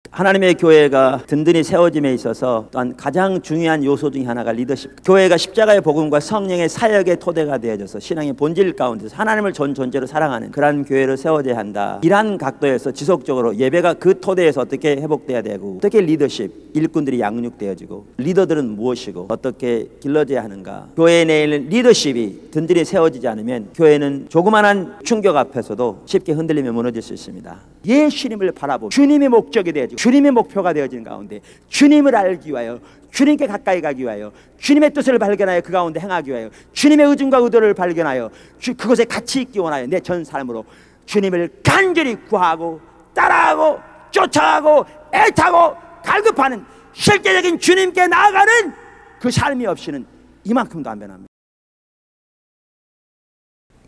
하나님의 교회가 든든히 세워짐에 있어서 또한 가장 중요한 요소 중에 하나가 리더십. 교회가 십자가의 복음과 성령의 사역의 토대가 되어져서 신앙의 본질 가운데서 하나님을 전 존재로 사랑하는 그러한 교회를 세워져야 한다. 이러한 각도에서 지속적으로 예배가 그 토대에서 어떻게 회복돼야 되고, 어떻게 리더십, 일꾼들이 양육되어지고, 리더들은 무엇이고 어떻게 길러져야 하는가. 교회 내에 있는 리더십이 든든히 세워지지 않으면 교회는 조그만한 충격 앞에서도 쉽게 흔들리며 무너질 수 있습니다. 예수님을 바라보고 주님의 목적이 되어지고 주님의 목표가 되어지는 가운데 주님을 알기 위하여, 주님께 가까이 가기 위하여, 주님의 뜻을 발견하여 그 가운데 행하기 위하여, 주님의 의중과 의도를 발견하여 그것에 같이 있기 원하여 내 전 삶으로 주님을 간절히 구하고 따라하고 쫓아가고 애타고 갈급하는 실제적인 주님께 나아가는 그 삶이 없이는 이만큼도 안 변합니다.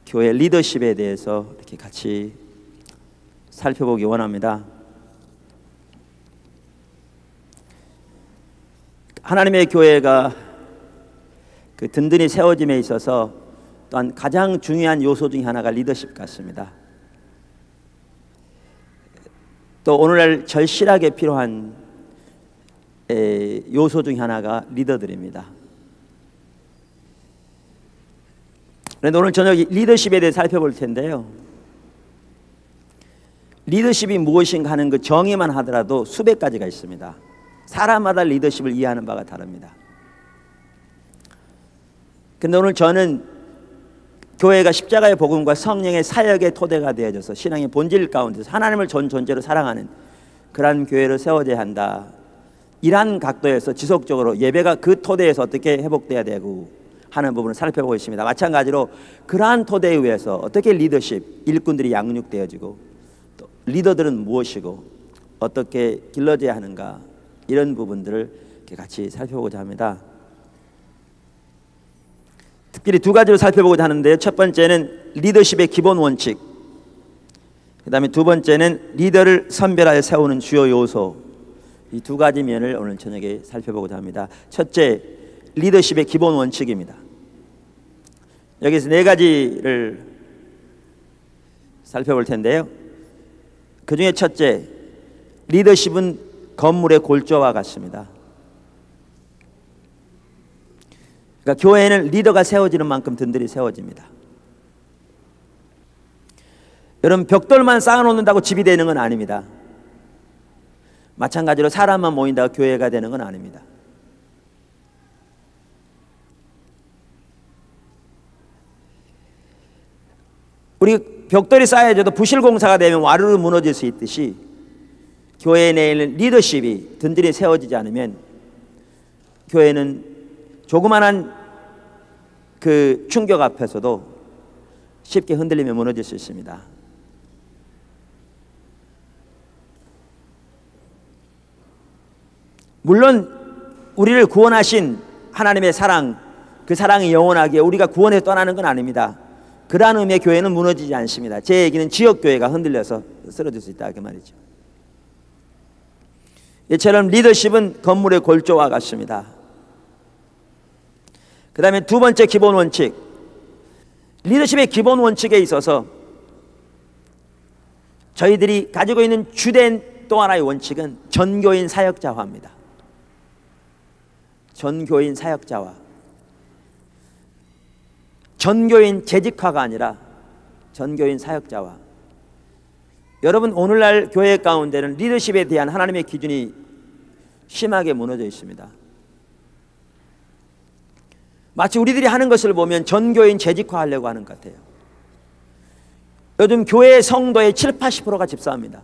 교회 리더십에 대해서 이렇게 같이 살펴보기 원합니다. 하나님의 교회가 그 든든히 세워짐에 있어서 또한 가장 중요한 요소 중에 하나가 리더십 같습니다. 또 오늘날 절실하게 필요한 요소 중에 하나가 리더들입니다. 그런데 오늘 저녁 리더십에 대해 살펴볼 텐데요, 리더십이 무엇인가 하는 그 정의만 하더라도 수백 가지가 있습니다. 사람마다 리더십을 이해하는 바가 다릅니다. 그런데 오늘 저는 교회가 십자가의 복음과 성령의 사역의 토대가 되어져서 신앙의 본질 가운데서 하나님을 전 존재로 사랑하는 그러한 교회를 세워져야 한다. 이러한 각도에서 지속적으로 예배가 그 토대에서 어떻게 회복돼야 되고 하는 부분을 살펴보고 있습니다. 마찬가지로 그러한 토대에 의해서 어떻게 리더십, 일꾼들이 양육되어지고 또 리더들은 무엇이고 어떻게 길러져야 하는가, 이런 부분들을 같이 살펴보고자 합니다. 특별히 두 가지로 살펴보고자 하는데요, 첫 번째는 리더십의 기본 원칙, 그 다음에 두 번째는 리더를 선별하여 세우는 주요 요소. 이 두 가지 면을 오늘 저녁에 살펴보고자 합니다. 첫째, 리더십의 기본 원칙입니다. 여기서 네 가지를 살펴볼 텐데요, 그 중에 첫째, 리더십은 건물의 골조와 같습니다. 그러니까 교회에는 리더가 세워지는 만큼 든든히 세워집니다. 여러분, 벽돌만 쌓아놓는다고 집이 되는 건 아닙니다. 마찬가지로 사람만 모인다고 교회가 되는 건 아닙니다. 우리 벽돌이 쌓여져도 부실공사가 되면 와르르 무너질 수 있듯이 교회 내에 있는 리더십이 든든히 세워지지 않으면 교회는 조그만한 그 충격 앞에서도 쉽게 흔들리며 무너질 수 있습니다. 물론 우리를 구원하신 하나님의 사랑, 그 사랑이 영원하게 우리가 구원해서 떠나는 건 아닙니다. 그러한 의미의 교회는 무너지지 않습니다. 제 얘기는 지역교회가 흔들려서 쓰러질 수 있다, 그 말이죠. 이처럼 리더십은 건물의 골조와 같습니다. 그 다음에 두 번째 기본 원칙, 리더십의 기본 원칙에 있어서 저희들이 가지고 있는 주된 또 하나의 원칙은 전교인 사역자화입니다. 전교인 사역자화. 전교인 재직화가 아니라 전교인 사역자화. 여러분, 오늘날 교회 가운데는 리더십에 대한 하나님의 기준이 심하게 무너져 있습니다. 마치 우리들이 하는 것을 보면 전교인 재직화하려고 하는 것 같아요. 요즘 교회 성도의 7, 80%가 집사입니다.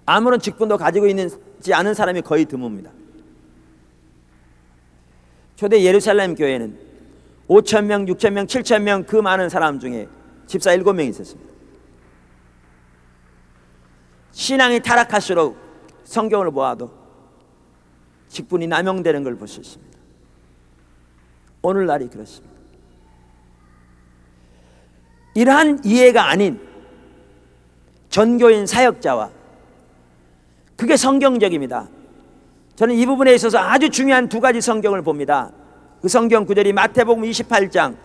아무런 직분도 가지고 있지 않은 사람이 거의 드뭅니다. 초대 예루살렘 교회는 5,000명, 6,000명, 7,000명 그 많은 사람 중에 집사 7명이 있었습니다. 신앙이 타락할수록 성경을 보아도 직분이 남용되는 걸 볼 수 있습니다. 오늘날이 그렇습니다. 이러한 이해가 아닌 전교인 사역자와, 그게 성경적입니다. 저는 이 부분에 있어서 아주 중요한 두 가지 성경을 봅니다. 그 성경 구절이 마태복음 28장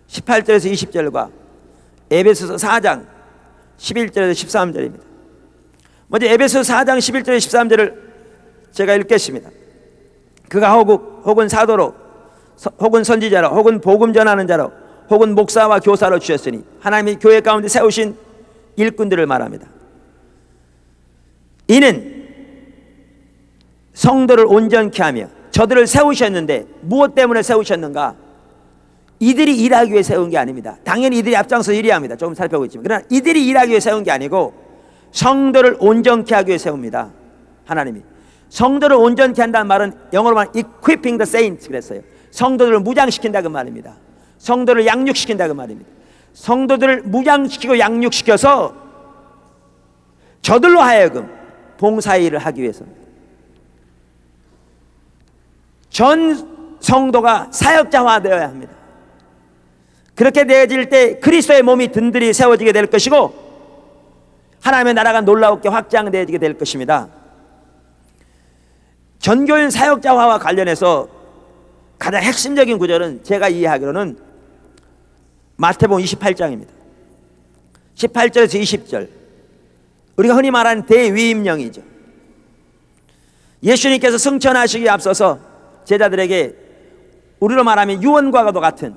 18절에서 20절과 에베소서 4장 11절에서 13절입니다. 먼저 에베소 4장 11절에서 13절을 제가 읽겠습니다. 그가 혹은 사도로 혹은 선지자로 혹은 복음 전하는 자로 혹은 목사와 교사로 주셨으니 하나님이 교회 가운데 세우신 일꾼들을 말합니다. 이는 성도를 온전케 하며 저들을 세우셨는데 무엇 때문에 세우셨는가? 이들이 일하기 위해 세운 게 아닙니다. 당연히 이들이 앞장서 일해야 합니다. 조금 살펴보겠지만 그러나 이들이 일하기 위해 세운 게 아니고 성도를 온전케 하기 위해 세웁니다. 하나님이 성도를 온전케 한다는 말은 영어로 말하면 equipping the saints 그랬어요. 성도들을 무장시킨다 그 말입니다. 성도를 양육시킨다 그 말입니다. 성도들을 무장시키고 양육시켜서 저들로 하여금 봉사일을 하기 위해서입니다. 전 성도가 사역자화되어야 합니다. 그렇게 되어질 때 그리스도의 몸이 든든히 세워지게 될 것이고 하나님의 나라가 놀라웠게 확장되어지게 될 것입니다. 전교인 사역자화와 관련해서 가장 핵심적인 구절은 제가 이해하기로는 마태복음 28장입니다. 18절에서 20절 우리가 흔히 말하는 대위임령이죠. 예수님께서 승천하시기에 앞서서 제자들에게 우리로 말하면 유언과도 같은,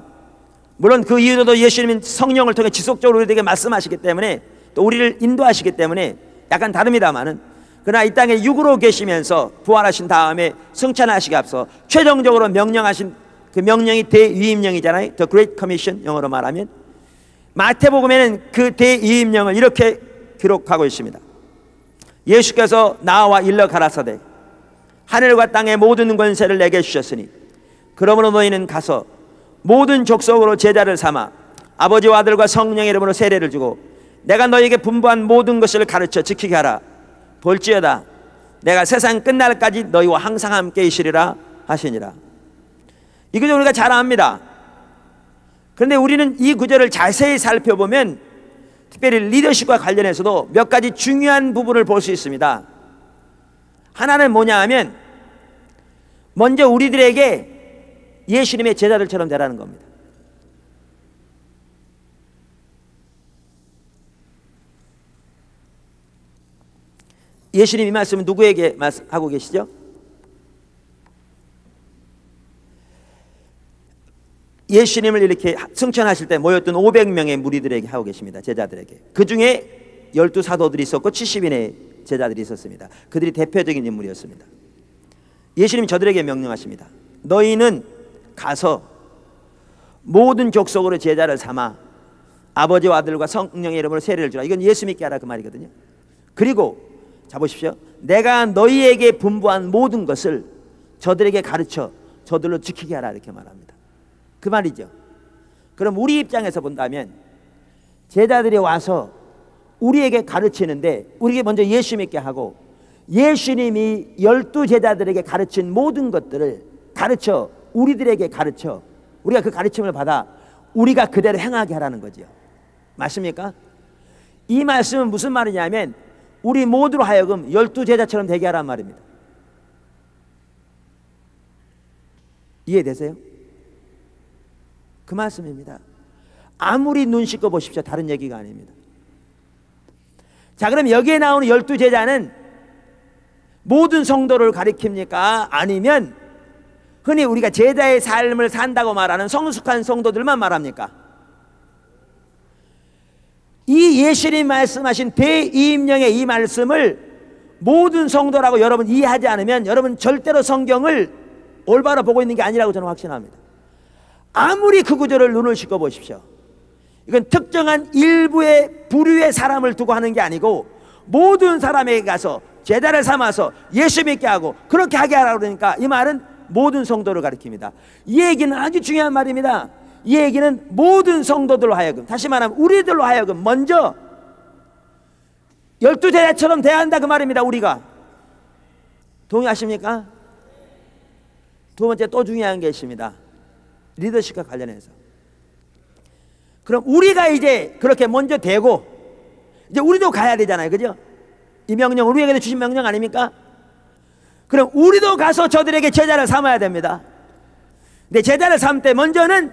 물론 그 이유도 예수님은 성령을 통해 지속적으로 우리에게 말씀하시기 때문에 또 우리를 인도하시기 때문에 약간 다릅니다만은 그러나 이 땅에 육으로 계시면서 부활하신 다음에 승천하시기에 앞서 최종적으로 명령하신 그 명령이 대위임령이잖아요. The Great Commission 영어로 말하면. 마태복음에는 그 대위임령을 이렇게 기록하고 있습니다. 예수께서 나와 일러 가라사대 하늘과 땅의 모든 권세를 내게 주셨으니 그러므로 너희는 가서 모든 족속으로 제자를 삼아 아버지와 아들과 성령의 이름으로 세례를 주고 내가 너희에게 분부한 모든 것을 가르쳐 지키게 하라. 볼지어다 내가 세상 끝날까지 너희와 항상 함께 있으리라 하시니라. 이 구절 우리가 잘 압니다. 그런데 우리는 이 구절을 자세히 살펴보면 특별히 리더십과 관련해서도 몇 가지 중요한 부분을 볼 수 있습니다. 하나는 뭐냐 하면 먼저 우리들에게 예수님의 제자들처럼 되라는 겁니다. 예수님 이 말씀은 누구에게 하고 계시죠? 예수님을 이렇게 승천하실 때 모였던 500명의 무리들에게 하고 계십니다. 제자들에게. 그 중에 12사도들이 있었고 70인의 제자들이 있었습니다. 그들이 대표적인 인물이었습니다. 예수님이 저들에게 명령하십니다. 너희는 가서 모든 족속으로 제자를 삼아 아버지와 아들과 성령의 이름으로 세례를 주라. 이건 예수 믿게 하라 그 말이거든요. 그리고 자 보십시오. 내가 너희에게 분부한 모든 것을 저들에게 가르쳐 저들로 지키게 하라 이렇게 말합니다. 그 말이죠. 그럼 우리 입장에서 본다면 제자들이 와서 우리에게 가르치는데 우리에게 먼저 예수 믿게 하고 예수님이 12제자들에게 가르친 모든 것들을 가르쳐 우리들에게 가르쳐 우리가 그 가르침을 받아 우리가 그대로 행하게 하라는 거죠. 맞습니까? 이 말씀은 무슨 말이냐면 우리 모두로 하여금 12제자처럼 되게 하란 말입니다. 이해되세요? 그 말씀입니다. 아무리 눈 씻고 보십시오. 다른 얘기가 아닙니다. 자, 그럼 여기에 나오는 12제자는 모든 성도를 가리킵니까? 아니면 흔히 우리가 제자의 삶을 산다고 말하는 성숙한 성도들만 말합니까? 이 예수님 말씀하신 대이임령의 이 말씀을 모든 성도라고 여러분 이해하지 않으면 여러분 절대로 성경을 올바로 보고 있는 게 아니라고 저는 확신합니다. 아무리 그 구절을 눈을 씻고 보십시오. 이건 특정한 일부의 부류의 사람을 두고 하는 게 아니고 모든 사람에게 가서 제자를 삼아서 예수 믿게 하고 그렇게 하게 하라고 그러니까 이 말은 모든 성도를 가리킵니다. 이 얘기는 아주 중요한 말입니다. 이 얘기는 모든 성도들로 하여금, 다시 말하면 우리들로 하여금 먼저 12제자처럼 돼야 한다 그 말입니다. 우리가 동의하십니까? 두 번째 또 중요한 게 있습니다. 리더십과 관련해서. 그럼 우리가 이제 그렇게 먼저 되고 이제 우리도 가야 되잖아요. 그죠? 이 명령 우리에게도 주신 명령 아닙니까? 그럼 우리도 가서 저들에게 제자를 삼아야 됩니다. 근데 제자를 삼을 때 먼저는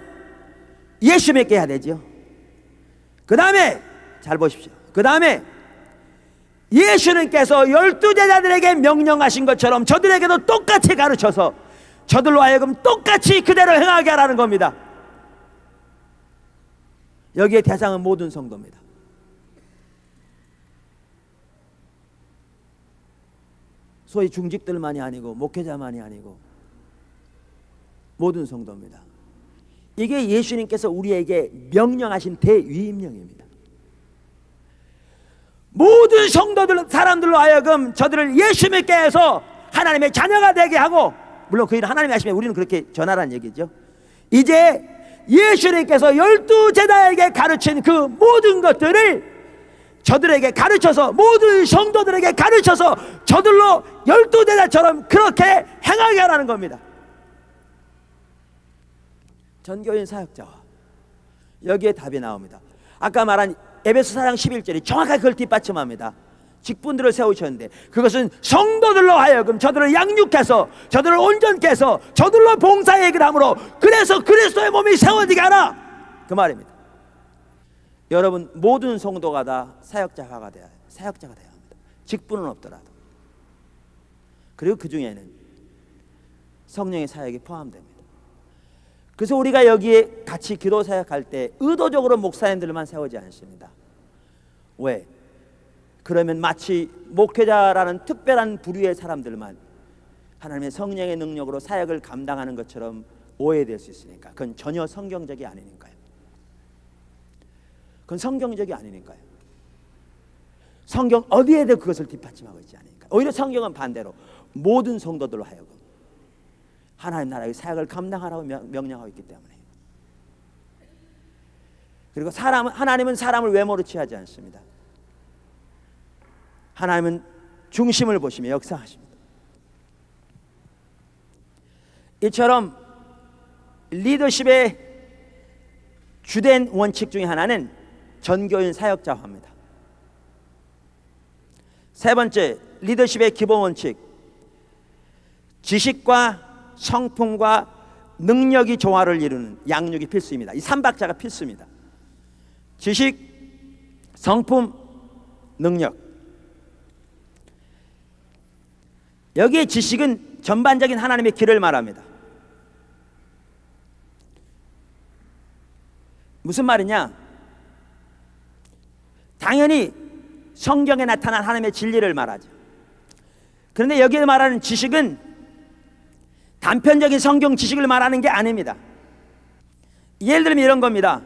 예수 믿게 해야 되죠. 그 다음에 잘 보십시오. 그 다음에 예수님께서 12제자들에게 명령하신 것처럼 저들에게도 똑같이 가르쳐서 저들로 하여금 똑같이 그대로 행하게 하라는 겁니다. 여기에 대상은 모든 성도입니다. 소위 중직들만이 아니고 목회자만이 아니고 모든 성도입니다. 이게 예수님께서 우리에게 명령하신 대위임령입니다. 모든 성도들, 사람들로 하여금 저들을 예수 믿게 해서 하나님의 자녀가 되게 하고, 물론 그 일은 하나님이 하시면 우리는 그렇게 전하라는 얘기죠. 이제 예수님께서 12제자에게 가르친 그 모든 것들을 저들에게 가르쳐서, 모든 성도들에게 가르쳐서 저들로 12제자처럼 그렇게 행하게 하라는 겁니다. 전교인 사역자와 여기에 답이 나옵니다. 아까 말한 에베소 4장 11절이 정확하게 그걸 뒷받침합니다. 직분들을 세우셨는데 그것은 성도들로 하여금 저들을 양육해서 저들을 온전케 해서 저들로 봉사의 일을 함으로 그래서 그리스도의 몸이 세워지게 하라, 그 말입니다. 여러분, 모든 성도가 다 사역자가 돼야 합니다. 직분은 없더라도. 그리고 그 중에는 성령의 사역이 포함됩니다. 그래서 우리가 여기에 같이 기도 사역할 때 의도적으로 목사님들만 세우지 않습니다. 왜? 그러면 마치 목회자라는 특별한 부류의 사람들만 하나님의 성령의 능력으로 사역을 감당하는 것처럼 오해될 수 있으니까. 그건 전혀 성경적이 아니니까요. 그건 성경적이 아니니까요. 성경 어디에도 그것을 뒷받침하고 있지 않으니까. 오히려 성경은 반대로 모든 성도들로 하여금 하나님 나라의 사역을 감당하라고 명령하고 있기 때문에. 그리고 하나님은 사람을 외모로 취하지 않습니다. 하나님은 중심을 보시며 역사하십니다. 이처럼 리더십의 주된 원칙 중에 하나는 전교인 사역자화입니다. 세 번째, 리더십의 기본 원칙, 지식과 성품과 능력이 조화를 이루는 양육이 필수입니다. 이 3박자가 필수입니다. 지식, 성품, 능력. 여기에 지식은 전반적인 하나님의 길을 말합니다. 무슨 말이냐? 당연히 성경에 나타난 하나님의 진리를 말하죠. 그런데 여기에 말하는 지식은 단편적인 성경 지식을 말하는 게 아닙니다. 예를 들면 이런 겁니다.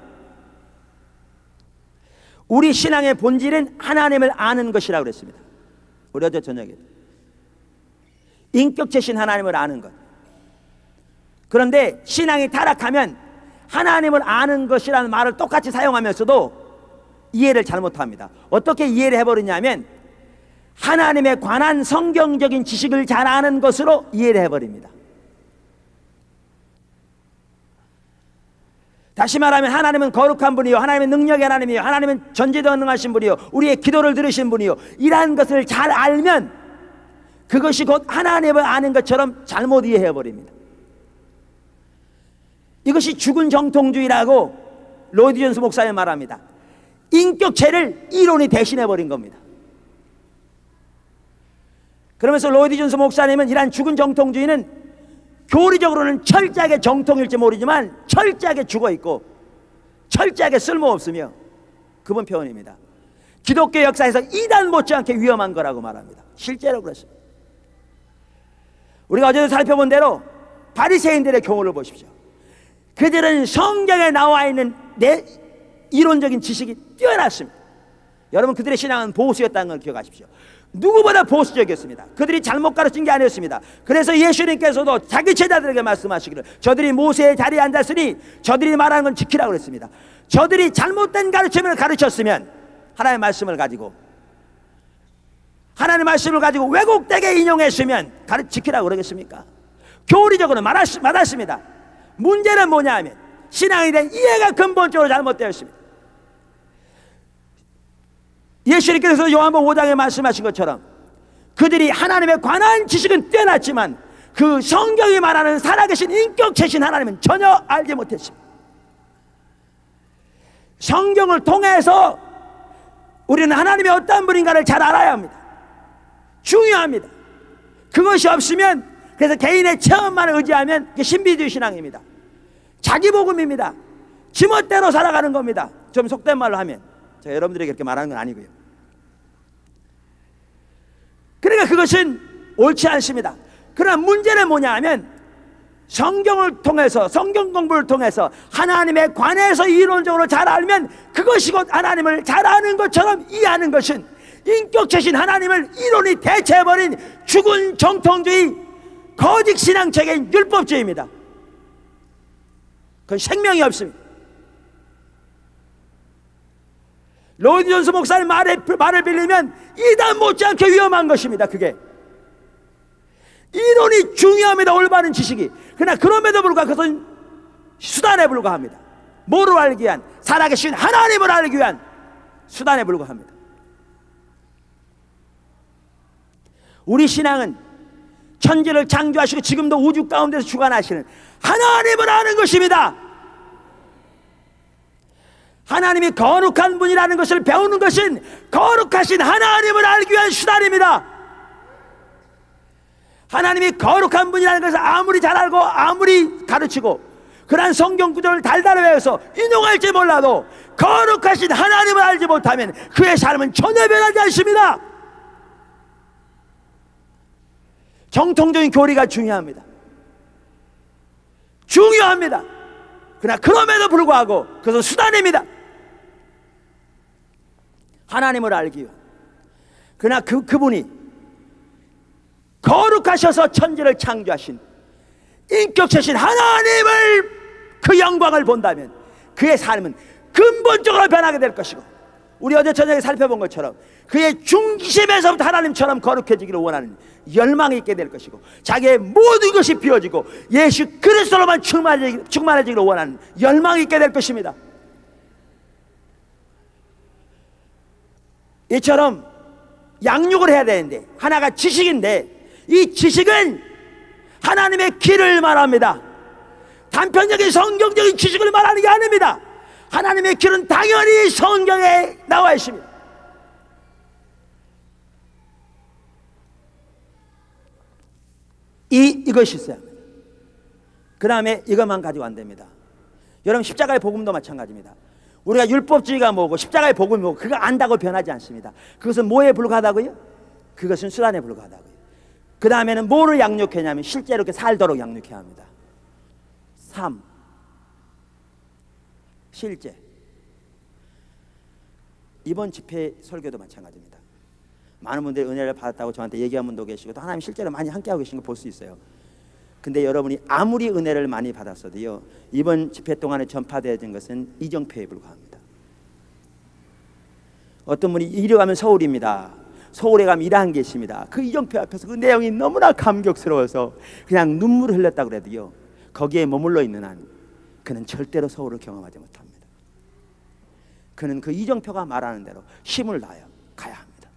우리 신앙의 본질은 하나님을 아는 것이라고 그랬습니다. 우리 어제 저녁에 인격체신 하나님을 아는 것. 그런데 신앙이 타락하면 하나님을 아는 것이라는 말을 똑같이 사용하면서도 이해를 잘못합니다. 어떻게 이해를 해버리냐면 하나님에 관한 성경적인 지식을 잘 아는 것으로 이해를 해버립니다. 다시 말하면 하나님은 거룩한 분이요, 하나님은 능력의 하나님이요, 하나님은 전지전능하신 분이요, 우리의 기도를 들으신 분이요, 이러한 것을 잘 알면 그것이 곧 하나님을 아는 것처럼 잘못 이해해버립니다. 이것이 죽은 정통주의라고 로이드 존스 목사님 말합니다. 인격체를 이론이 대신해버린 겁니다. 그러면서 로이드 존스 목사님은 이러한 죽은 정통주의는 교리적으로는 철저하게 정통일지 모르지만 철저하게 죽어있고 철저하게 쓸모없으며, 그분 표현입니다, 기독교 역사에서 이단 못지않게 위험한 거라고 말합니다. 실제로 그렇습니다. 우리가 어제도 살펴본 대로 바리새인들의 경우를 보십시오. 그들은 성경에 나와 있는 이론적인 지식이 뛰어났습니다. 여러분, 그들의 신앙은 보수였다는 걸 기억하십시오. 누구보다 보수적이었습니다. 그들이 잘못 가르친 게 아니었습니다. 그래서 예수님께서도 자기 제자들에게 말씀하시기를 저들이 모세의 자리에 앉았으니 저들이 말하는 건 지키라고 그랬습니다. 저들이 잘못된 가르침을 가르쳤으면 하나님의 말씀을 가지고 왜곡되게 인용했으면 지키라고 그러겠습니까? 교리적으로 맞았습니다. 문제는 뭐냐 하면 신앙에 대한 이해가 근본적으로 잘못되었습니다. 예수님께서 요한복음 5장에 말씀하신 것처럼 그들이 하나님에 관한 지식은 뛰어났지만 그 성경이 말하는 살아계신 인격체신 하나님은 전혀 알지 못했습니다. 성경을 통해서 우리는 하나님이 어떤 분인가를 잘 알아야 합니다. 중요합니다. 그것이 없으면, 그래서 개인의 체험만 의지하면 신비주의 신앙입니다. 자기 복음입니다. 지멋대로 살아가는 겁니다. 좀 속된 말로 하면, 제가 여러분들에게 그렇게 말하는 건 아니고요. 그러니까 그것은 옳지 않습니다. 그러나 문제는 뭐냐 하면, 성경을 통해서, 성경 공부를 통해서 하나님에 관해서 이론적으로 잘 알면 그것이 곧 하나님을 잘 아는 것처럼 이해하는 것은 인격체신 하나님을 이론이 대체해버린 죽은 정통주의 거짓 신앙체계인 율법주의입니다. 그건 생명이 없습니다. 로이드 존스 목사님 말을 빌리면 이단 못지않게 위험한 것입니다. 그게 이론이 중요합니다. 올바른 지식이. 그러나 그럼에도 불구하고 그것은 수단에 불과합니다. 뭐를 알기 위한? 살아계신 하나님을 알기 위한 수단에 불과합니다. 우리 신앙은 천지를 창조하시고 지금도 우주 가운데서 주관하시는 하나님을 아는 것입니다. 하나님이 거룩한 분이라는 것을 배우는 것은 거룩하신 하나님을 알기 위한 수단입니다. 하나님이 거룩한 분이라는 것을 아무리 잘 알고 아무리 가르치고 그러한 성경 구절을 달달 외워서 인용할지 몰라도 거룩하신 하나님을 알지 못하면 그의 삶은 전혀 변하지 않습니다. 정통적인 교리가 중요합니다. 중요합니다. 그러나 그럼에도 불구하고 그것은 수단입니다. 하나님을 알기 위한. 그러나 그분이 거룩하셔서 천지를 창조하신 인격체신 하나님을, 그 영광을 본다면 그의 삶은 근본적으로 변하게 될 것이고, 우리 어제 저녁에 살펴본 것처럼 그의 중심에서부터 하나님처럼 거룩해지기를 원하는 열망이 있게 될 것이고, 자기의 모든 것이 비워지고 예수 그리스도로만 충만해지기를 원하는 열망이 있게 될 것입니다. 이처럼 양육을 해야 되는데, 하나가 지식인데 이 지식은 하나님의 길을 말합니다. 단편적인 성경적인 지식을 말하는 게 아닙니다. 하나님의 길은 당연히 성경에 나와 있습니다. 이것이 있어야 합니다. 그 다음에 이것만 가지고 안 됩니다. 여러분, 십자가의 복음도 마찬가지입니다. 우리가 율법주의가 뭐고 십자가의 복음이 뭐고 그거 안다고 변하지 않습니다. 그것은 뭐에 불과하다고요? 그것은 수단에 불과하다고요. 그 다음에는 뭐를 양육하냐면 실제로 이렇게 살도록 양육해야 합니다. 삶, 실제. 이번 집회 설교도 마찬가지입니다. 많은 분들이 은혜를 받았다고 저한테 얘기한 분도 계시고 또 하나님 실제로 많이 함께하고 계신 거 볼 수 있어요. 근데 여러분이 아무리 은혜를 많이 받았어도요, 이번 집회 동안에 전파되어진 것은 이정표에 불과합니다. 어떤 분이 이리 가면 서울입니다. 서울에 가면 일하는 게 있습니다. 그 이정표 앞에서 그 내용이 너무나 감격스러워서 그냥 눈물을 흘렸다고 그래도요, 거기에 머물러 있는 한 그는 절대로 서울을 경험하지 못합니다. 그는 그 이정표가 말하는 대로 힘을 다하여 가야 합니다.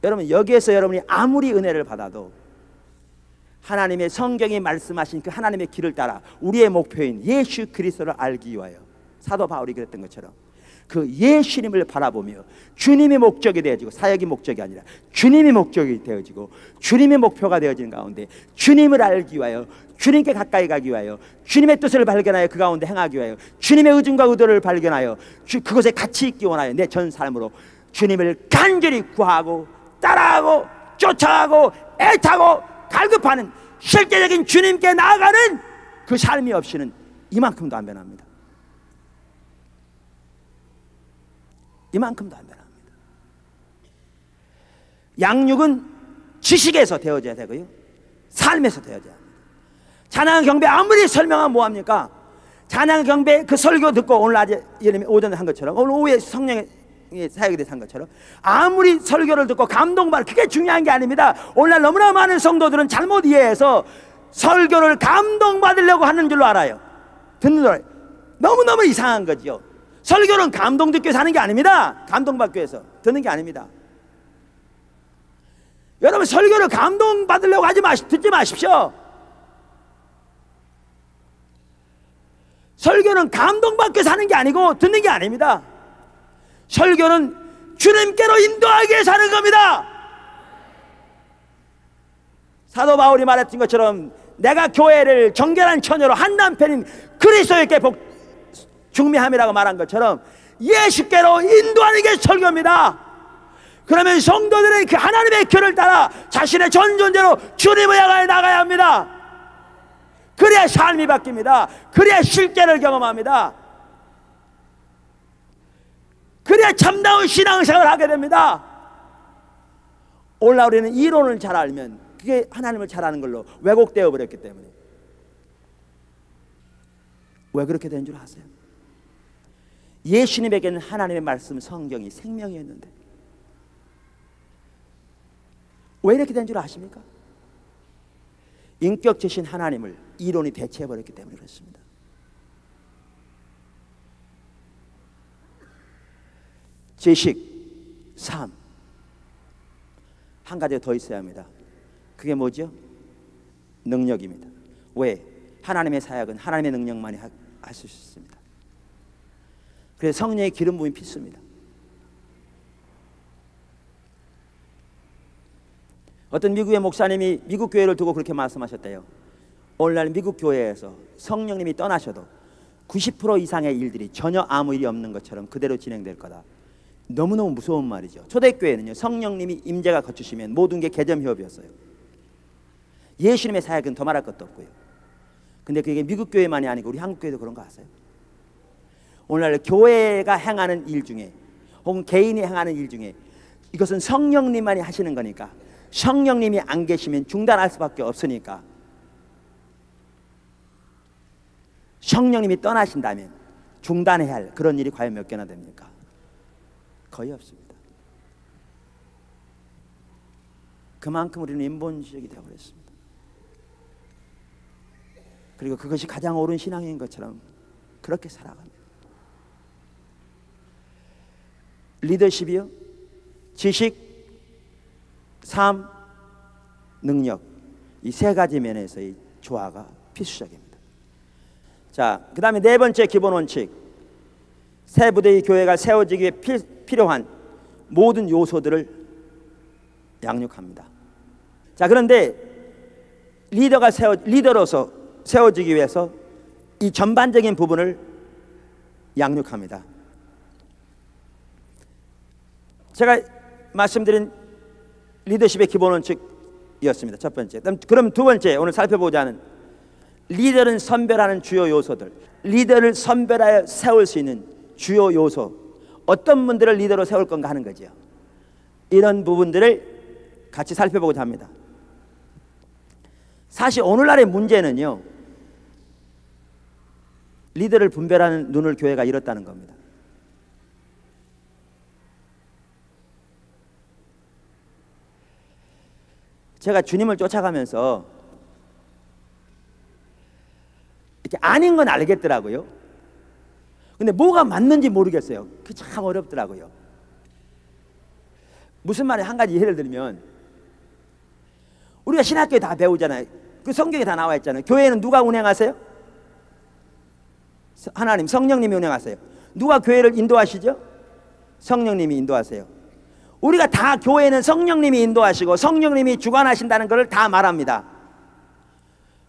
여러분, 여기에서 여러분이 아무리 은혜를 받아도 하나님의 성경이 말씀하신 그 하나님의 길을 따라 우리의 목표인 예수 그리스도를 알기 위하여, 사도 바울이 그랬던 것처럼 그 예수님을 바라보며 주님의 목적이 되어지고, 사역이 목적이 아니라 주님의 목적이 되어지고 주님의 목표가 되어지는 가운데 주님을 알기 위하여, 주님께 가까이 가기 위하여, 주님의 뜻을 발견하여 그 가운데 행하기 위하여, 주님의 의중과 의도를 발견하여 그것에 같이 있기 원하여 내 전 삶으로 주님을 간절히 구하고 따라하고 쫓아가고 애타고 갈급하는 실제적인 주님께 나아가는 그 삶이 없이는 이만큼도 안 변합니다. 이만큼도 안 변합니다. 양육은 지식에서 되어져야 되고요, 삶에서 되어져야 합니다. 찬양 경배 아무리 설명하면 뭐합니까? 찬양 경배 그 설교 듣고 오늘 낮에 오전에 한 것처럼, 오늘 오후에 성령의 사역에 대해서 한 것처럼 아무리 설교를 듣고 감동받을, 그게 중요한 게 아닙니다. 오늘날 너무나 많은 성도들은 잘못 이해해서 설교를 감동받으려고 하는 줄로 알아요. 듣는 줄 알아요. 너무너무 이상한 거죠. 설교는 감동 듣기 위해서 하는 게 아닙니다. 감동받기 위해서 듣는 게 아닙니다. 여러분, 설교를 감동받으려고 듣지 마십시오. 설교는 감동받기 위해서 하는 게 아니고 듣는 게 아닙니다. 설교는 주님께로 인도하기 위해 사는 겁니다. 사도 바울이 말했던 것처럼 내가 교회를 정결한 처녀로 한 남편인 그리스도에게 중미함이라고 말한 것처럼 예수께로 인도하는 게 설교입니다. 그러면 성도들은 그 하나님의 길을 따라 자신의 전 존재로 주님을 향하여 나가야 합니다. 그래야 삶이 바뀝니다. 그래야 실제를 경험합니다. 그래야 참다운 신앙생활을 하게 됩니다. 오늘날 우리는 이론을 잘 알면 그게 하나님을 잘 아는 걸로 왜곡되어 버렸기 때문에. 왜 그렇게 된 줄 아세요? 예수님에게는 하나님의 말씀 성경이 생명이었는데 왜 이렇게 된 줄 아십니까? 인격체신 하나님을 이론이 대체해버렸기 때문에 그렇습니다. 지식, 삶, 한 가지 더 있어야 합니다. 그게 뭐죠? 능력입니다. 왜? 하나님의 사역은 하나님의 능력만이 할 수 있습니다. 그래서 성령의 기름 부음이 필수입니다. 어떤 미국의 목사님이 미국 교회를 두고 그렇게 말씀하셨대요. 오늘날 미국 교회에서 성령님이 떠나셔도 90% 이상의 일들이 전혀 아무 일이 없는 것처럼 그대로 진행될 거다. 너무너무 무서운 말이죠. 초대교회는요, 성령님이 임재가 거치시면 모든 게 개점휴업이었어요. 예수님의 사역은 더 말할 것도 없고요. 근데 그게 미국 교회만이 아니고 우리 한국 교회도 그런 거 아세요? 오늘날 교회가 행하는 일 중에 혹은 개인이 행하는 일 중에 이것은 성령님만이 하시는 거니까 성령님이 안 계시면 중단할 수밖에 없으니까 성령님이 떠나신다면 중단해야 할 그런 일이 과연 몇 개나 됩니까? 거의 없습니다. 그만큼 우리는 인본주의적이 되어버렸습니다. 그리고 그것이 가장 옳은 신앙인 것처럼 그렇게 살아갑니다. 리더십이요, 지식, 삶, 능력, 이 세 가지 면에서의 조화가 필수적입니다. 자, 그 다음에 네 번째 기본 원칙, 새 부대의 교회가 세워지기 위해 필요한 모든 요소들을 양육합니다. 자, 그런데 리더로서 세워지기 위해서 이 전반적인 부분을 양육합니다. 제가 말씀드린 리더십의 기본 원칙이었습니다. 첫 번째. 그럼 두 번째, 오늘 살펴보자 하는 리더를 선별하는 주요 요소들, 리더를 선별하여 세울 수 있는 주요 요소, 어떤 분들을 리더로 세울 건가 하는 거죠. 이런 부분들을 같이 살펴보고자 합니다. 사실 오늘날의 문제는요, 리더를 분별하는 눈을 교회가 잃었다는 겁니다. 제가 주님을 쫓아가면서 이렇게 아닌 건 알겠더라고요. 근데 뭐가 맞는지 모르겠어요. 그게 참 어렵더라고요. 무슨 말이 한 가지 예를 들면, 우리가 신학교에 다 배우잖아요. 그 성경에 다 나와 있잖아요. 교회는 누가 운행하세요? 하나님, 성령님이 운행하세요. 누가 교회를 인도하시죠? 성령님이 인도하세요. 우리가 다 교회는 성령님이 인도하시고 성령님이 주관하신다는 것을 다 말합니다.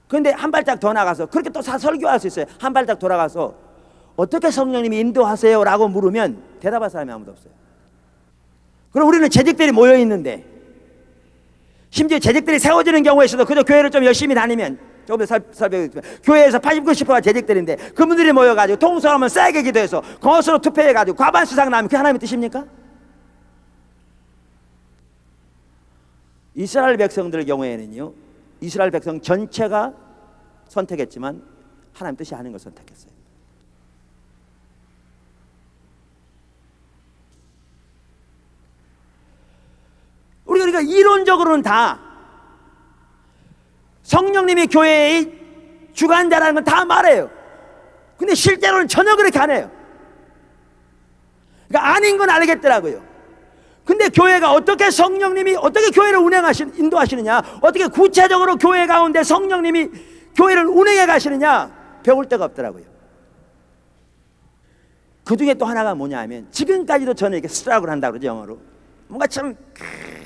그런데 한 발짝 더 나가서 그렇게 또 설교할 수 있어요. 한 발짝 돌아가서 어떻게 성령님이 인도하세요? 라고 물으면 대답할 사람이 아무도 없어요. 그럼 우리는 재직들이 모여 있는데, 심지어 재직들이 세워지는 경우에서도 그저 교회를 좀 열심히 다니면, 조금 더 교회에서 80, 90%가 재직들인데 그분들이 모여가지고 통성하면 세게 기도해서 거스로 투표해가지고 과반 수상 나면 그게 하나님의 뜻입니까? 이스라엘 백성들 경우에는요, 이스라엘 백성 전체가 선택했지만 하나님 뜻이 아닌 걸 선택했어요. 우리가 이론적으로는 다 성령님이 교회의 주관자라는 건 다 말해요. 근데 실제로는 전혀 그렇게 안 해요. 그러니까 아닌 건 알겠더라고요. 근데 교회가 어떻게 성령님이 어떻게 교회를 인도하시느냐, 어떻게 구체적으로 교회 가운데 성령님이 교회를 운행해 가시느냐 배울 데가 없더라고요. 그 중에 또 하나가 뭐냐 하면, 지금까지도 저는 이렇게 스트라글 한다고 그러죠, 영어로. 뭔가 참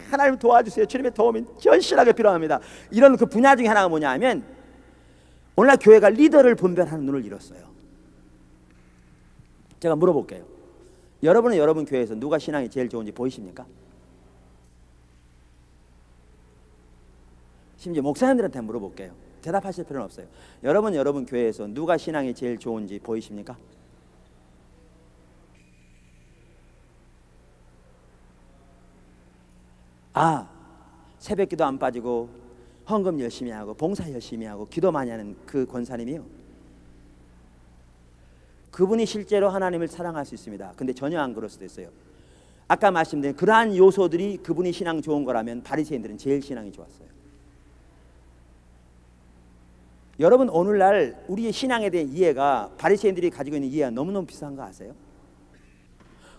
하나님 도와주세요, 주님의 도움이 절실하게 필요합니다, 이런 그 분야 중에 하나가 뭐냐 하면, 오늘날 교회가 리더를 분별하는 눈을 잃었어요. 제가 물어볼게요. 여러분은 여러분 교회에서 누가 신앙이 제일 좋은지 보이십니까? 심지어 목사님들한테 물어볼게요. 대답하실 필요는 없어요. 여러분 여러분 교회에서 누가 신앙이 제일 좋은지 보이십니까? 아, 새벽기도 안 빠지고 헌금 열심히 하고 봉사 열심히 하고 기도 많이 하는 그 권사님이요, 그분이 실제로 하나님을 사랑할 수 있습니다. 근데 전혀 안 그럴 수도 있어요. 아까 말씀드린 그러한 요소들이 그분이 신앙 좋은 거라면 바리새인들은 제일 신앙이 좋았어요. 여러분, 오늘날 우리의 신앙에 대한 이해가 바리새인들이 가지고 있는 이해가 너무너무 비슷한 거 아세요?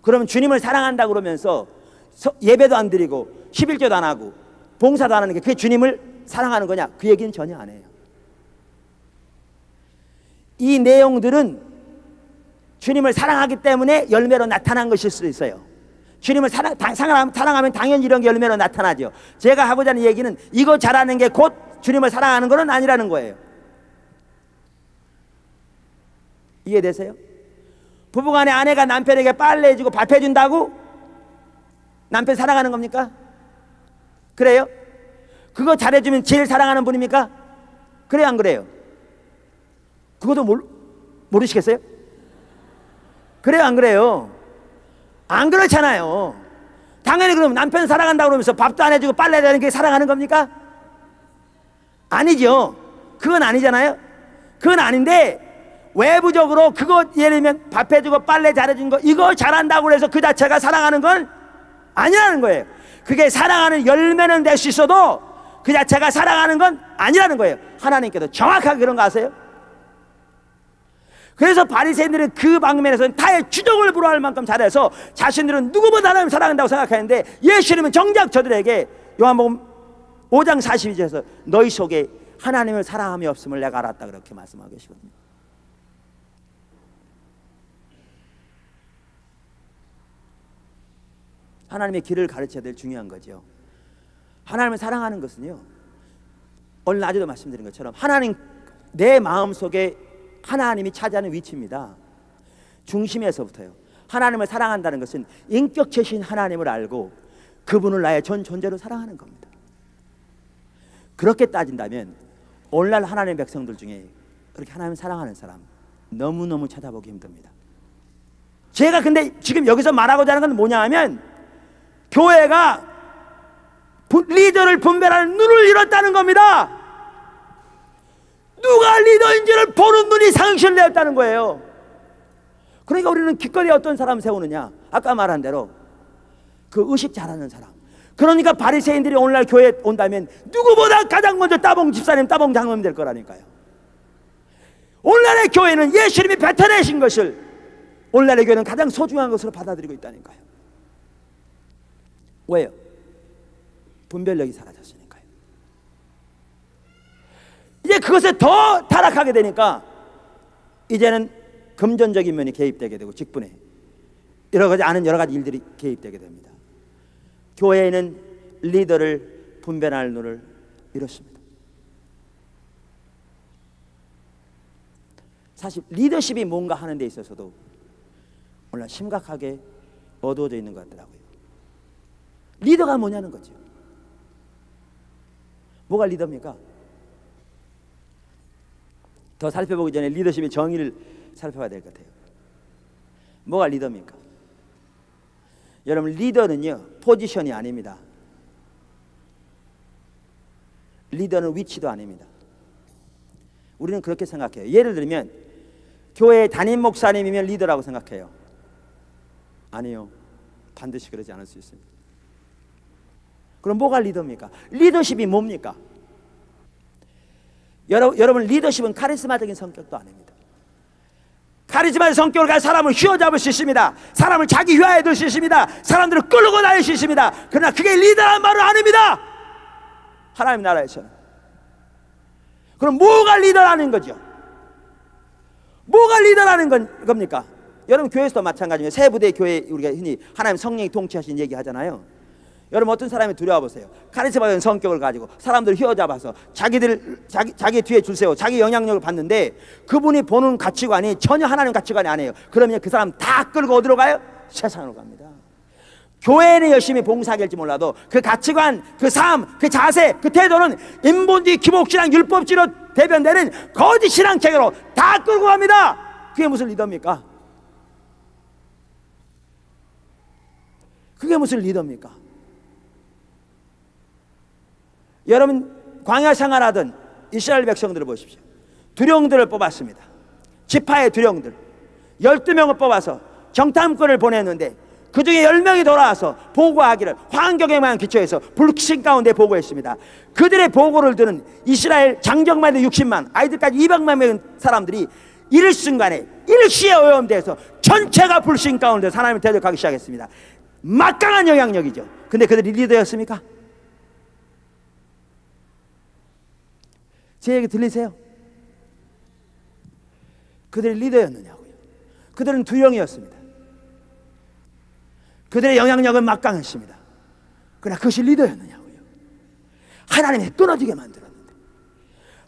그러면 주님을 사랑한다 그러면서 예배도 안 드리고 11조도 안 하고 봉사도 안 하는 게 그게 주님을 사랑하는 거냐? 그 얘기는 전혀 안 해요. 이 내용들은 주님을 사랑하기 때문에 열매로 나타난 것일 수도 있어요. 주님을 사랑하면 당연히 이런 게 열매로 나타나죠. 제가 하고자 하는 얘기는 이거 잘하는 게 곧 주님을 사랑하는 것은 아니라는 거예요. 이해되세요? 부부간에 아내가 남편에게 빨래 해주고 밥 해준다고 남편 사랑하는 겁니까? 그래요? 그거 잘해주면 제일 사랑하는 분입니까? 그래요, 안 그래요? 그것도 모르시겠어요? 그래요, 안 그래요? 안 그렇잖아요. 당연히 그럼 남편 사랑한다고 그러면서 밥도 안 해주고 빨래 해주는 게 사랑하는 겁니까? 아니죠. 그건 아니잖아요. 그건 아닌데 외부적으로 그거 예를 들면 밥 해주고 빨래 잘해주는 거 이거 잘한다고 해서 그 자체가 사랑하는 건 아니라는 거예요. 그게 사랑하는 열매는 될 수 있어도 그 자체가 사랑하는 건 아니라는 거예요. 하나님께도 정확하게 그런 거 아세요? 그래서 바리새인들은 그 방면에서는 타의 주적을 불허할 만큼 잘해서 자신들은 누구보다 하나님을 사랑한다고 생각하는데, 예수님은 정작 저들에게 요한복음 5장 42절에서 너희 속에 하나님을 사랑함이 없음을 내가 알았다 그렇게 말씀하고 계시거든요. 하나님의 길을 가르쳐야 될 중요한 거죠. 하나님을 사랑하는 것은요, 오늘 낮에도 말씀드린 것처럼 하나님, 내 마음속에 하나님이 차지하는 위치입니다. 중심에서부터요. 하나님을 사랑한다는 것은 인격체신 하나님을 알고 그분을 나의 전 존재로 사랑하는 겁니다. 그렇게 따진다면 오늘날 하나님의 백성들 중에 그렇게 하나님을 사랑하는 사람 너무너무 찾아보기 힘듭니다. 제가 근데 지금 여기서 말하고자 하는 건 뭐냐 하면, 교회가 리더를 분별하는 눈을 잃었다는 겁니다. 누가 리더인지를 보는 눈이 상실되었다는 거예요. 그러니까 우리는 기꺼이 어떤 사람 세우느냐, 아까 말한 대로 그 의식 잘하는 사람. 그러니까 바리새인들이 오늘날 교회에 온다면 누구보다 가장 먼저 따봉 집사님, 따봉 장로님 될 거라니까요. 오늘날의 교회는 예수님이 뱉어내신 것을 오늘날의 교회는 가장 소중한 것으로 받아들이고 있다니까요. 왜요? 분별력이 사라졌으니까요. 이제 그것에 더 타락하게 되니까 이제는 금전적인 면이 개입되게 되고 직분에 여러 가지 아는 여러 가지 일들이 개입되게 됩니다. 교회에는 리더를 분별할 눈을 잃었습니다. 사실 리더십이 뭔가 하는 데 있어서도 오늘 심각하게 어두워져 있는 것 같더라고요. 리더가 뭐냐는 거죠. 뭐가 리더입니까? 더 살펴보기 전에 리더십의 정의를 살펴봐야 될 것 같아요. 뭐가 리더입니까? 여러분, 리더는요 포지션이 아닙니다. 리더는 위치도 아닙니다. 우리는 그렇게 생각해요. 예를 들면 교회 담임 목사님이면 리더라고 생각해요. 아니요, 반드시 그러지 않을 수 있습니다. 그럼 뭐가 리더입니까? 리더십이 뭡니까? 여러분, 리더십은 카리스마적인 성격도 아닙니다. 카리스마의 성격을 가진 사람을 휘어잡을 수 있습니다. 사람을 자기 휘하에 둘 수 있습니다. 사람들을 끌고 다닐 수 있습니다. 그러나 그게 리더라는 말은 아닙니다. 하나님 나라에서는. 그럼 뭐가 리더라는 거죠? 뭐가 리더라는 겁니까? 여러분 교회에서도 마찬가지예요. 세 부대 교회 우리가 흔히 하나님 성령이 통치하신 얘기 하잖아요. 여러분 어떤 사람이 두려워 보세요. 카리스마적인 성격을 가지고 사람들을 휘어잡아서 자기 뒤에 줄 세워 자기 영향력을 받는데 그분이 보는 가치관이 전혀 하나님 가치관이 아니에요. 그러면 그 사람 다 끌고 어디로 가요? 세상으로 갑니다. 교회는 열심히 봉사하길지 몰라도 그 가치관, 그 삶, 그 자세, 그 태도는 인본주의, 기복신앙, 율법주의로 대변되는 거짓 신앙 체계로 다 끌고 갑니다. 그게 무슨 리더입니까? 그게 무슨 리더입니까? 여러분 광야 생활하던 이스라엘 백성들을 보십시오. 두령들을 뽑았습니다. 지파의 두령들 12명을 뽑아서 정탐꾼을 보냈는데 그 중에 10명이 돌아와서 보고하기를 환경에만 기초해서 불신 가운데 보고했습니다. 그들의 보고를 들은 이스라엘 장정만 해도 60만, 아이들까지 200만 명 사람들이 일순간에 일시에 오염돼서 전체가 불신 가운데 하나님을 대적하기 시작했습니다. 막강한 영향력이죠. 근데 그들이 리더였습니까? 제 얘기 들리세요? 그들이 리더였느냐고요. 그들은 두령이었습니다. 그들의 영향력은 막강했습니다. 그러나 그것이 리더였느냐고요. 하나님이 끊어지게 만들었는데,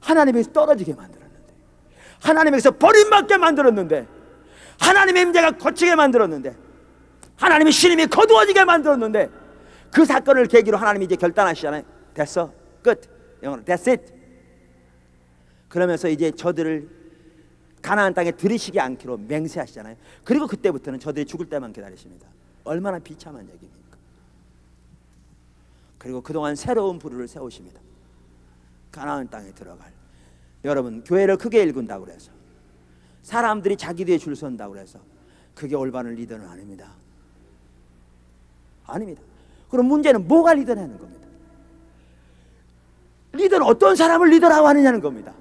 하나님이 떨어지게 만들었는데, 하나님에게서 버림받게 만들었는데, 하나님의 임재가 거치게 만들었는데, 하나님의 신임이 거두어지게 만들었는데, 그 사건을 계기로 하나님이 이제 결단하시잖아요. 됐어, 끝. 영어로 That's it. 그러면서 이제 저들을 가나안 땅에 들이시지 않기로 맹세하시잖아요. 그리고 그때부터는 저들이 죽을 때만 기다리십니다. 얼마나 비참한 얘기입니까? 그리고 그동안 새로운 부류를 세우십니다. 가나안 땅에 들어갈. 여러분 교회를 크게 일군다고 그래서 사람들이 자기 뒤에 줄 선다고 그래서 그게 올바른 리더는 아닙니다. 아닙니다. 그럼 문제는 뭐가 리더라는 겁니다. 리더는 어떤 사람을 리더라고 하느냐는 겁니다.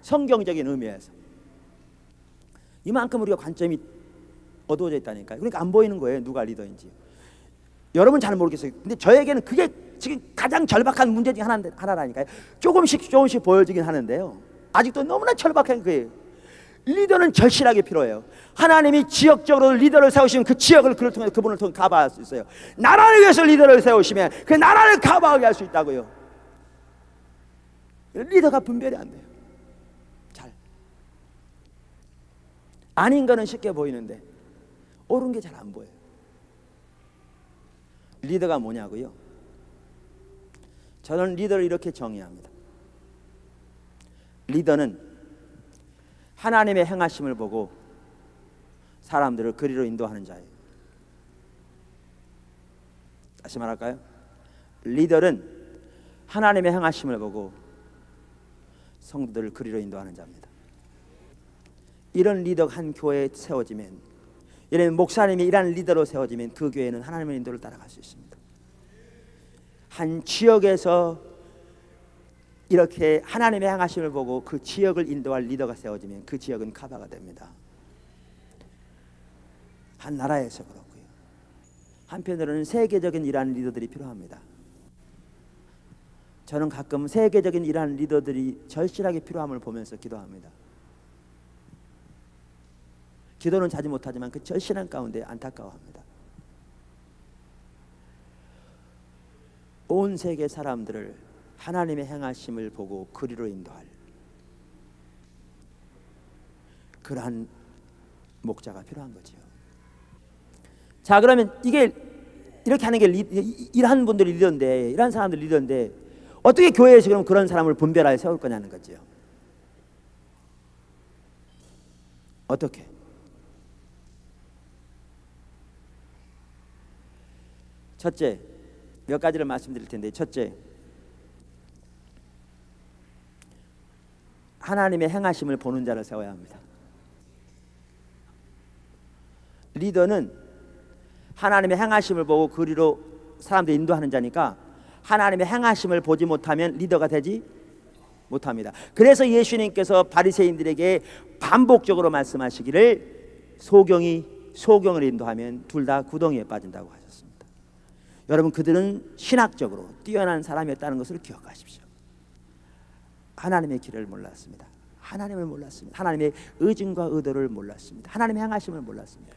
성경적인 의미에서 이만큼 우리가 관점이 어두워져 있다니까요. 그러니까 안 보이는 거예요. 누가 리더인지. 여러분 잘 모르겠어요. 근데 저에게는 그게 지금 가장 절박한 문제 중에 하나라니까요. 조금씩 보여지긴 하는데요. 아직도 너무나 절박한 거예요. 리더는 절실하게 필요해요. 하나님이 지역적으로 리더를 세우시면 그 지역을 그분을 통해 커버할 수 있어요. 나라를 위해서 리더를 세우시면 그 나라를 커버하게 할 수 있다고요. 리더가 분별이 안 돼요. 잘. 아닌 거는 쉽게 보이는데 옳은 게 잘 안 보여요. 리더가 뭐냐고요? 저는 리더를 이렇게 정의합니다. 리더는 하나님의 행하심을 보고 사람들을 그리로 인도하는 자예요. 다시 말할까요? 리더는 하나님의 행하심을 보고 성도들을 그리로 인도하는 자입니다. 이런 리더가 한 교회에 세워지면, 이런 목사님이 이런 리더로 세워지면 그 교회는 하나님의 인도를 따라갈 수 있습니다. 한 지역에서 이렇게 하나님의 행하심을 보고 그 지역을 인도할 리더가 세워지면 그 지역은 커버가 됩니다. 한 나라에서 그렇고요. 한편으로는 세계적인 이러한 리더들이 필요합니다. 저는 가끔 세계적인 이러한 리더들이 절실하게 필요함을 보면서 기도합니다. 기도는 자주 못하지만 그 절실한 가운데 안타까워합니다. 온 세계 사람들을 하나님의 행하심을 보고 그리로 인도할 그러한 목자가 필요한 거죠. 자, 그러면 이게 이렇게 하는 게 이러한 분들이 리더인데, 이러한 사람들이 리더인데 어떻게 교회에서 그럼 그런 사람을 분별하여 세울 거냐는 거죠. 어떻게? 첫째, 몇 가지를 말씀드릴 텐데, 첫째, 하나님의 행하심을 보는 자를 세워야 합니다. 리더는 하나님의 행하심을 보고 그리로 사람들 인도하는 자니까 하나님의 행하심을 보지 못하면 리더가 되지 못합니다. 그래서 예수님께서 바리새인들에게 반복적으로 말씀하시기를 소경을 인도하면 둘 다 구덩이에 빠진다고 하셨습니다. 여러분, 그들은 신학적으로 뛰어난 사람이었다는 것을 기억하십시오. 하나님의 길을 몰랐습니다. 하나님을 몰랐습니다. 하나님의 의중과 의도를 몰랐습니다. 하나님의 행하심을 몰랐습니다.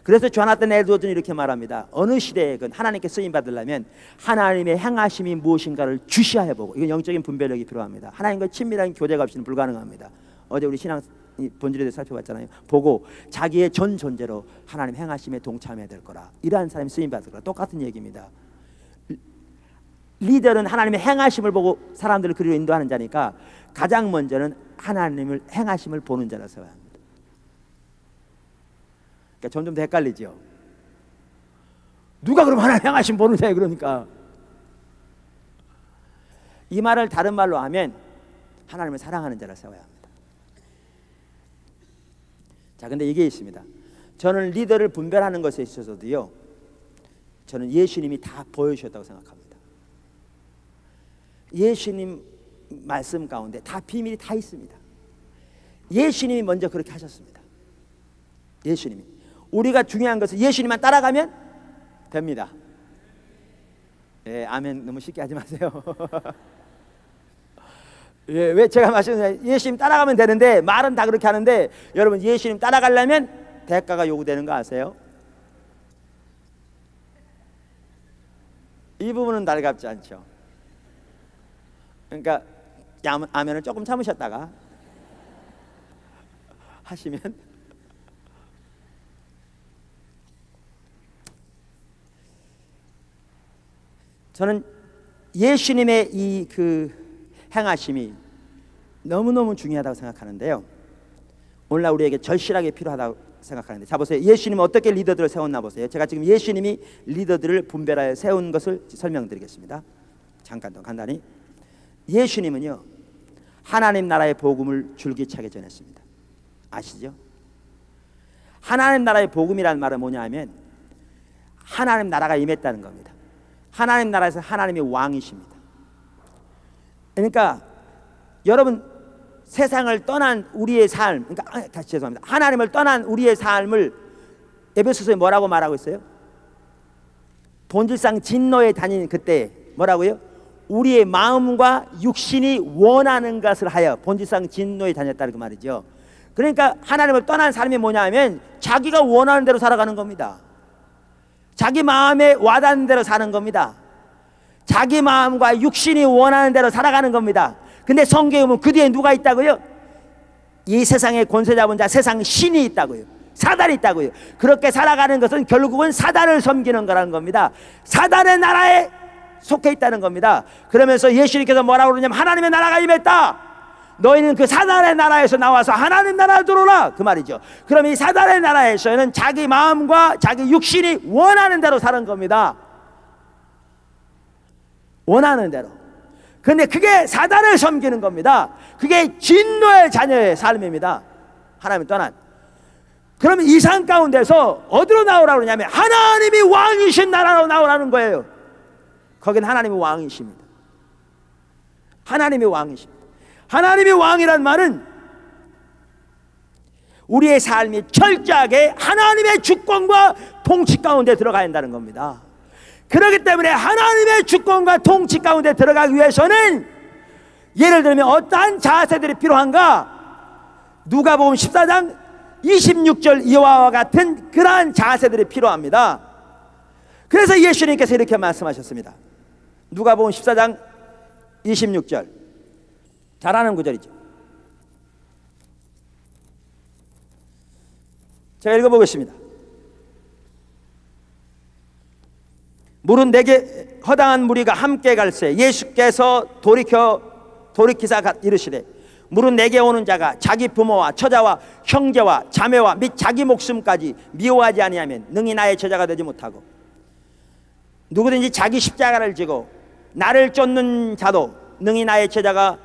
그래서 조나단 에드워즈는 이렇게 말합니다. 어느 시대에건 하나님께 쓰임 받으려면 하나님의 행하심이 무엇인가를 주시하여 보고, 이건 영적인 분별력이 필요합니다. 하나님과 친밀한 교제가 없이는 불가능합니다. 어제 우리 신앙 본질에 대해서 살펴봤잖아요. 보고 자기의 전 존재로 하나님 행하심에 동참해야 될 거라. 이러한 사람이 쓰임 받을 거라. 똑같은 얘기입니다. 리더는 하나님의 행하심을 보고 사람들을 그리로 인도하는 자니까 가장 먼저는 하나님을 행하심을 보는 자라서 합니다. 그러니까 점점 더 헷갈리죠. 누가 그럼 하나님 행하심 보는 자예요? 그러니까 이 말을 다른 말로 하면 하나님을 사랑하는 자라 세워야 합니다. 자, 근데 이게 있습니다. 저는 리더를 분별하는 것에 있어서도요, 저는 예수님이 다 보여주셨다고 생각합니다. 예수님 말씀 가운데 다 비밀이 다 있습니다. 예수님이 먼저 그렇게 하셨습니다. 예수님이. 우리가 중요한 것은 예수님만 따라가면 됩니다. 예, 아멘 너무 쉽게 하지 마세요. 예, 왜 제가 말씀드린 예수님 따라가면 되는데, 말은 다 그렇게 하는데, 여러분 예수님 따라가려면 대가가 요구되는 거 아세요? 이 부분은 달갑지 않죠. 그러니까 아멘을 조금 참으셨다가 하시면, 저는 예수님의 이 행하심이 너무너무 중요하다고 생각하는데요, 오늘날 우리에게 절실하게 필요하다고 생각하는데, 자 보세요. 예수님은 어떻게 리더들을 세웠나 보세요. 제가 지금 예수님이 리더들을 분별하여 세운 것을 설명드리겠습니다. 잠깐 더 간단히. 예수님은요, 하나님 나라의 복음을 줄기차게 전했습니다. 아시죠? 하나님 나라의 복음이라는 말은 뭐냐 하면 하나님 나라가 임했다는 겁니다. 하나님 나라에서 하나님이 왕이십니다. 그러니까 여러분, 세상을 떠난 우리의 삶, 그러니까 다시 죄송합니다. 하나님을 떠난 우리의 삶을 에베소서에 뭐라고 말하고 있어요? 본질상 진노에 다니는 그때 뭐라고요? 우리의 마음과 육신이 원하는 것을 하여 본질상 진노에 다녔다는 그 말이죠. 그러니까 하나님을 떠난 삶이 뭐냐 하면 자기가 원하는 대로 살아가는 겁니다. 자기 마음에 와닿는 대로 사는 겁니다. 자기 마음과 육신이 원하는 대로 살아가는 겁니다. 근데 성경에 보면 그 뒤에 누가 있다고요? 이 세상의 권세 잡은 자, 세상 신이 있다고요. 사단이 있다고요. 그렇게 살아가는 것은 결국은 사단을 섬기는 거라는 겁니다. 사단의 나라에 속해 있다는 겁니다. 그러면서 예수님께서 뭐라고 그러냐면 하나님의 나라가 임했다. 너희는 그 사단의 나라에서 나와서 하나님 나라로 들어오라, 그 말이죠. 그럼 이 사단의 나라에서는 자기 마음과 자기 육신이 원하는 대로 사는 겁니다. 원하는 대로. 근데 그게 사단을 섬기는 겁니다. 그게 진노의 자녀의 삶입니다. 하나님을 떠난. 그러면 이 삶 가운데서 어디로 나오라고 그러냐면 하나님이 왕이신 나라로 나오라는 거예요. 거긴 하나님이 왕이십니다. 하나님이 왕이십니다. 하나님이 왕이란 말은 우리의 삶이 철저하게 하나님의 주권과 통치 가운데 들어가야 한다는 겁니다. 그렇기 때문에 하나님의 주권과 통치 가운데 들어가기 위해서는 예를 들면 어떠한 자세들이 필요한가? 누가복음 14장 26절 이와 같은 그러한 자세들이 필요합니다. 그래서 예수님께서 이렇게 말씀하셨습니다. 누가복음 14장 26절, 잘 아는 구절이죠. 제가 읽어보겠습니다. 물은 내게 허당한 무리가 함께 갈새 예수께서 돌이키사 이르시되 물은 내게 오는 자가 자기 부모와 처자와 형제와 자매와 및 자기 목숨까지 미워하지 아니하면 능히 나의 제자가 되지 못하고, 누구든지 자기 십자가를 지고 나를 쫓는 자도 능히 나의 제자가,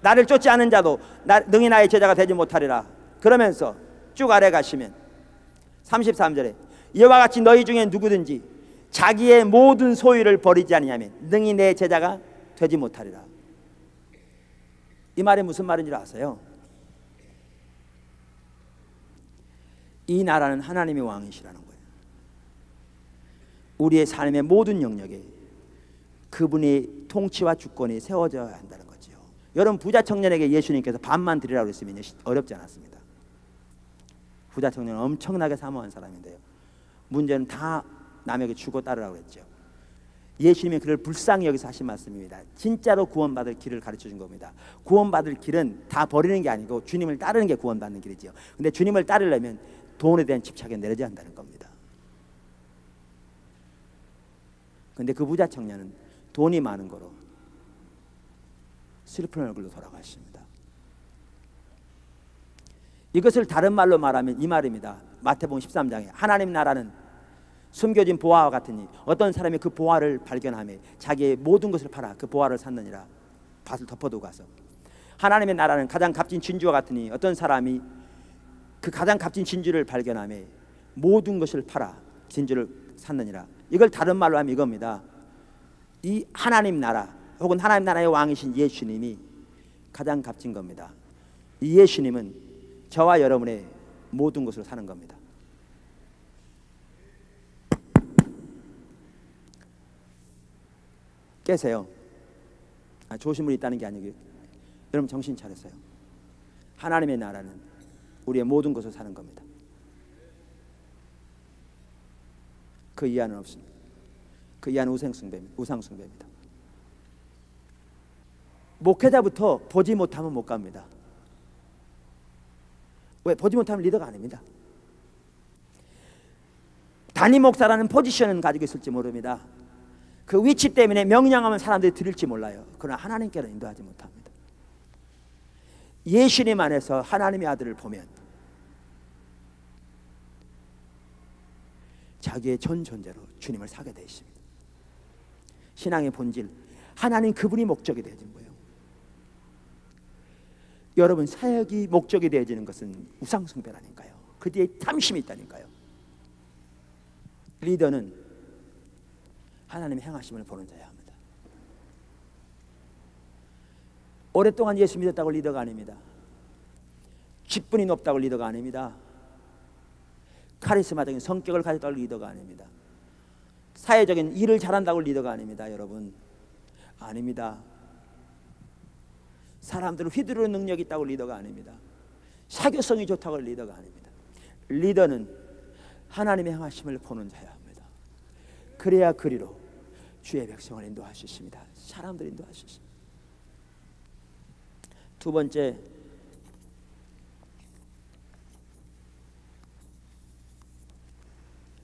나를 쫓지 않은 자도 능히 나의 제자가 되지 못하리라. 그러면서 쭉 아래 가시면 33절에 이와 같이 너희 중에 누구든지 자기의 모든 소유를 버리지 아니하면 능히 내 제자가 되지 못하리라. 이 말이 무슨 말인지 아세요? 이 나라는 하나님이 왕이시라는 거예요. 우리의 삶의 모든 영역에 그분의 통치와 주권이 세워져야 한다는 거죠. 여러분, 부자 청년에게 예수님께서 밥만 드리라고 했으면 어렵지 않았습니다. 부자 청년은 엄청나게 사모한 사람인데요, 문제는 다 남에게 주고 따르라고 했죠. 예수님이 그를 불쌍히 여기서 하신 말씀입니다. 진짜로 구원받을 길을 가르쳐 준 겁니다. 구원받을 길은 다 버리는 게 아니고 주님을 따르는 게 구원받는 길이지요. 근데 주님을 따르려면 돈에 대한 집착에 내려져야 한다는 겁니다. 근데 그 부자 청년은 돈이 많은 거로 슬픈 얼굴로 돌아가십니다. 이것을 다른 말로 말하면 이 말입니다. 마태복음 13장에 하나님 나라는 숨겨진 보화와 같으니 어떤 사람이 그 보화를 발견하며 자기의 모든 것을 팔아 그 보화를 샀느니라. 밭을 덮어두고 가서 하나님의 나라는 가장 값진 진주와 같으니 어떤 사람이 그 가장 값진 진주를 발견하며 모든 것을 팔아 진주를 샀느니라. 이걸 다른 말로 하면 이겁니다. 이 하나님 나라 혹은 하나님 나라의 왕이신 예수님이 가장 값진 겁니다. 이 예수님은 저와 여러분의 모든 것을 사는 겁니다. 깨세요. 좋으신 분이 있다는 게 아니고요. 여러분 정신 차렸어요. 하나님의 나라는 우리의 모든 것을 사는 겁니다. 그 이하는 없습니다. 그 이하는 우상숭배입니다. 목회자부터 보지 못하면 못 갑니다. 왜? 보지 못하면 리더가 아닙니다. 단임 목사라는 포지션은 가지고 있을지 모릅니다. 그 위치 때문에 명령하면 사람들이 들을지 몰라요. 그러나 하나님께는 인도하지 못합니다. 예수님 안에서 하나님의 아들을 보면 자기의 전 존재로 주님을 사게 되어 있습니다. 신앙의 본질, 하나님 그분이 목적이 되어진 거예요. 여러분 사역이 목적이 되어지는 것은 우상숭배라니까요. 그 뒤에 탐심이 있다니까요. 리더는 하나님의 행하심을 보는 자야 합니다. 오랫동안 예수 믿었다고 리더가 아닙니다. 직분이 높다고 리더가 아닙니다. 카리스마적인 성격을 가졌다고 리더가 아닙니다. 사회적인 일을 잘한다고 리더가 아닙니다. 여러분 아닙니다. 사람들을 휘두르는 능력이 있다고 리더가 아닙니다. 사교성이 좋다고 리더가 아닙니다. 리더는 하나님의 행하심을 보는 자야 합니다. 그래야 그리로 주의 백성을 인도할 수 있습니다. 사람들 인도할 수 있습니다. 두 번째,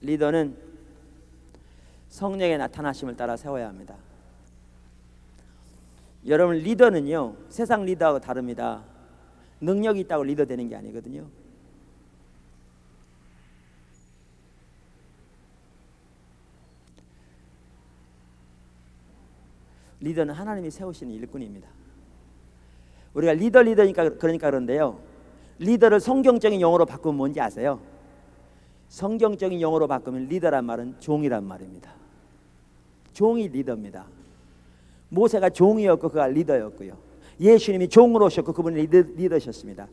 리더는 성령의 나타나심을 따라 세워야 합니다. 여러분 리더는요 세상 리더하고 다릅니다. 능력이 있다고 리더 되는 게 아니거든요. 리더는 하나님이 세우시는 일꾼입니다. 우리가 리더니까 그러니까 그런데요, 리더를 성경적인 용어로 바꾸면 뭔지 아세요? 성경적인 용어로 바꾸면 리더란 말은 종이란 말입니다. 종이 리더입니다. 모세가 종이었고 그가 리더였고요. 예수님이 종으로 오셨고 그분이 리더셨습니다.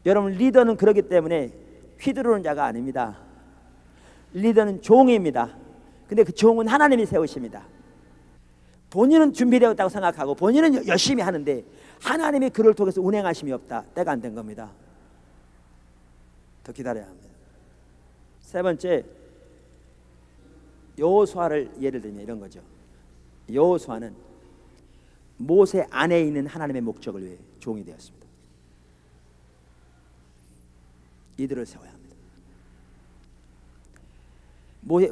여러분 리더는 그렇기 때문에 휘두르는 자가 아닙니다. 리더는 종입니다. 근데 그 종은 하나님이 세우십니다. 본인은 준비되었다고 생각하고 본인은 열심히 하는데 하나님이 그를 통해서 운행하심이 없다. 때가 안 된 겁니다. 더 기다려야 합니다. 세 번째, 여호수아를 예를 들면 이런 거죠. 여호수아는 모세 안에 있는 하나님의 목적을 위해 종이 되었습니다. 이들을 세워야 합니다.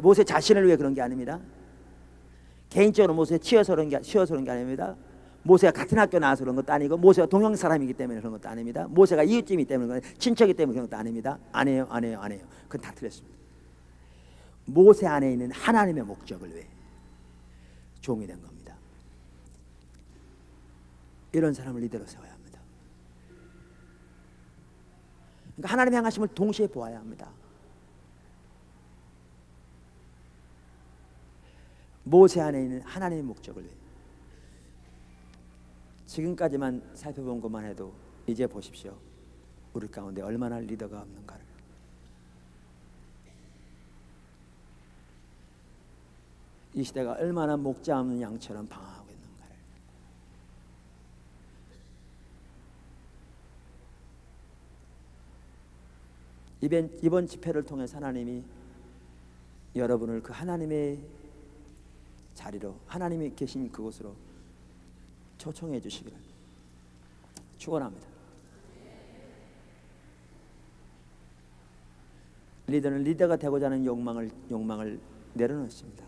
모세 자신을 위해 그런 게 아닙니다. 개인적으로 모세에 치여서 그런 게 아닙니다. 모세가 같은 학교 나와서 그런 것도 아니고 모세가 동양 사람이기 때문에 그런 것도 아닙니다. 모세가 이웃집이기 때문에 친척이기 때문에 그런 것도 아닙니다. 아니에요. 그건 다 틀렸습니다. 모세 안에 있는 하나님의 목적을 위해 종이 된 겁니다. 이런 사람을 리더로 세워야 합니다. 그러니까 하나님의 행하심을 동시에 보아야 합니다. 모세 안에 있는 하나님의 목적을 위해. 지금까지만 살펴본 것만 해도 이제 보십시오. 우리 가운데 얼마나 리더가 없는가를. 이 시대가 얼마나 목자 없는 양처럼 방황하고 있는가를. 이번 집회를 통해서 하나님이 여러분을 그 하나님의 자리로, 하나님이 계신 그곳으로 초청해 주시기를 축원합니다. 리더는 리더가 되고자 하는 욕망을 내려놓습니다.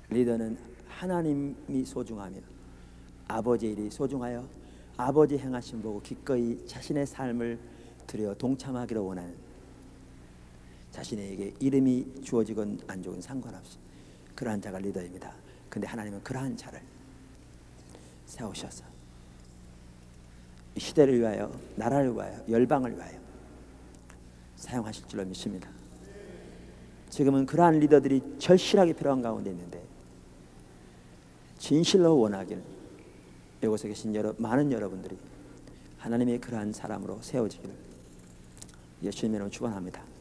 리더는 하나님이 소중하며 아버지의 일이 소중하여 아버지 행하심 보고 기꺼이 자신의 삶을 드려 동참하기를 원하는, 자신에게 이름이 주어지건 안 주어지건 상관없이 그러한 자가 리더입니다. 근데 하나님은 그러한 자를 세우셔서 이 시대를 위하여, 나라를 위하여, 열방을 위하여 사용하실 줄로 믿습니다. 지금은 그러한 리더들이 절실하게 필요한 가운데 있는데 진실로 원하길 이곳에 계신 많은 여러분들이 하나님의 그러한 사람으로 세워지기를 예수님의 이름으로 축원합니다.